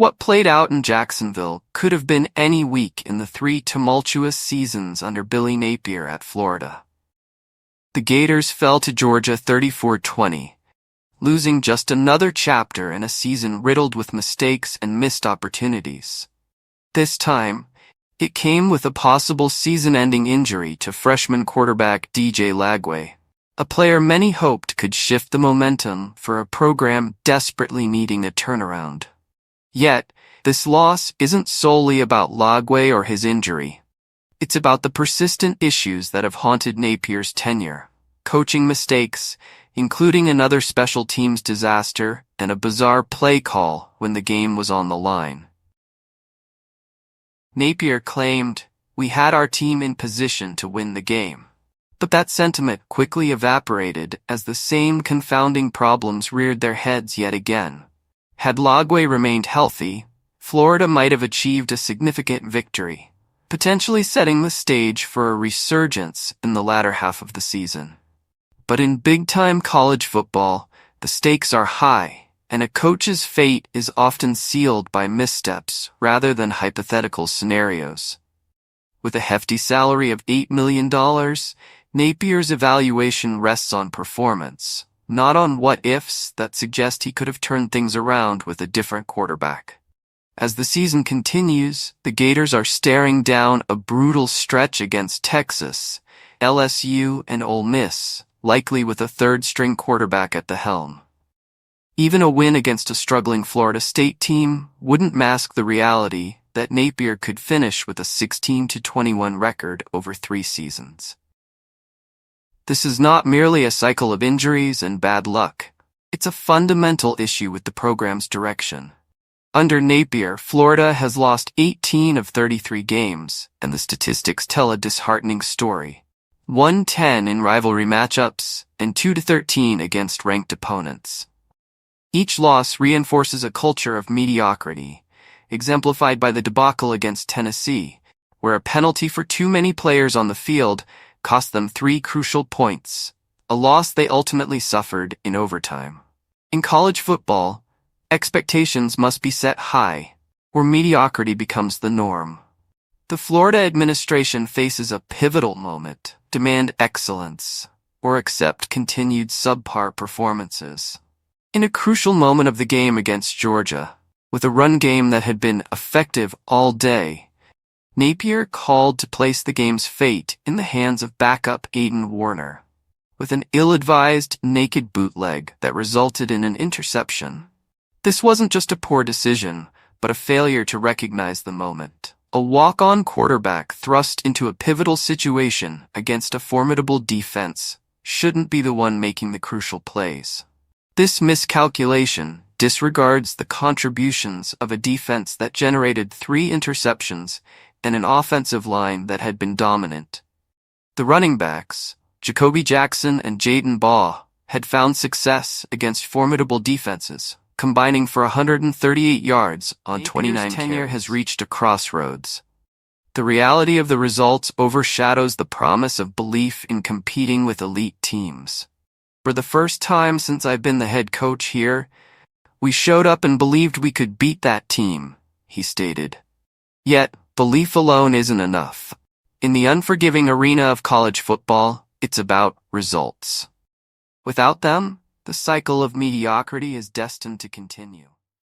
What played out in Jacksonville could have been any week in the 3 tumultuous seasons under Billy Napier at Florida. The Gators fell to Georgia 34-20, losing just another chapter in a season riddled with mistakes and missed opportunities. This time, it came with a possible season-ending injury to freshman quarterback DJ Lagway, a player many hoped could shift the momentum for a program desperately needing a turnaround. Yet, this loss isn't solely about Lagway or his injury. It's about the persistent issues that have haunted Napier's tenure: coaching mistakes, including another special teams disaster and a bizarre play call when the game was on the line. Napier claimed, "We had our team in position to win the game." But that sentiment quickly evaporated as the same confounding problems reared their heads yet again. Had Lagway remained healthy, Florida might have achieved a significant victory, potentially setting the stage for a resurgence in the latter half of the season. But in big-time college football, the stakes are high, and a coach's fate is often sealed by missteps rather than hypothetical scenarios. With a hefty salary of $8 million, Napier's evaluation rests on performance, not on what-ifs that suggest he could have turned things around with a different quarterback. As the season continues, the Gators are staring down a brutal stretch against Texas, LSU, and Ole Miss, likely with a third-string quarterback at the helm. Even a win against a struggling Florida State team wouldn't mask the reality that Napier could finish with a 16-21 record over 3 seasons. This is not merely a cycle of injuries and bad luck. It's a fundamental issue with the program's direction. Under Napier, Florida has lost 18 of 33 games, and the statistics tell a disheartening story. 1-10 in rivalry matchups, and 2-13 against ranked opponents. Each loss reinforces a culture of mediocrity, exemplified by the debacle against Tennessee, where a penalty for too many players on the field cost them 3 crucial points, a loss they ultimately suffered in overtime. In college football, expectations must be set high, or mediocrity becomes the norm. The Florida administration faces a pivotal moment: demand excellence, or accept continued subpar performances. In a crucial moment of the game against Georgia, with a run game that had been effective all day, Napier called to place the game's fate in the hands of backup Aiden Warner, with an ill-advised naked bootleg that resulted in an interception. This wasn't just a poor decision, but a failure to recognize the moment. A walk-on quarterback thrust into a pivotal situation against a formidable defense shouldn't be the one making the crucial plays. This miscalculation disregards the contributions of a defense that generated 3 interceptions and an offensive line that had been dominant. The running backs, Jacoby Jackson and Jaden Baugh, had found success against formidable defenses, combining for 138 yards on 29 carries. Tenure has reached a crossroads. The reality of the results overshadows the promise of belief in competing with elite teams. For the first time since I've been the head coach here, we showed up and believed we could beat that team, he stated. Yet, belief alone isn't enough. In the unforgiving arena of college football, it's about results. Without them, the cycle of mediocrity is destined to continue.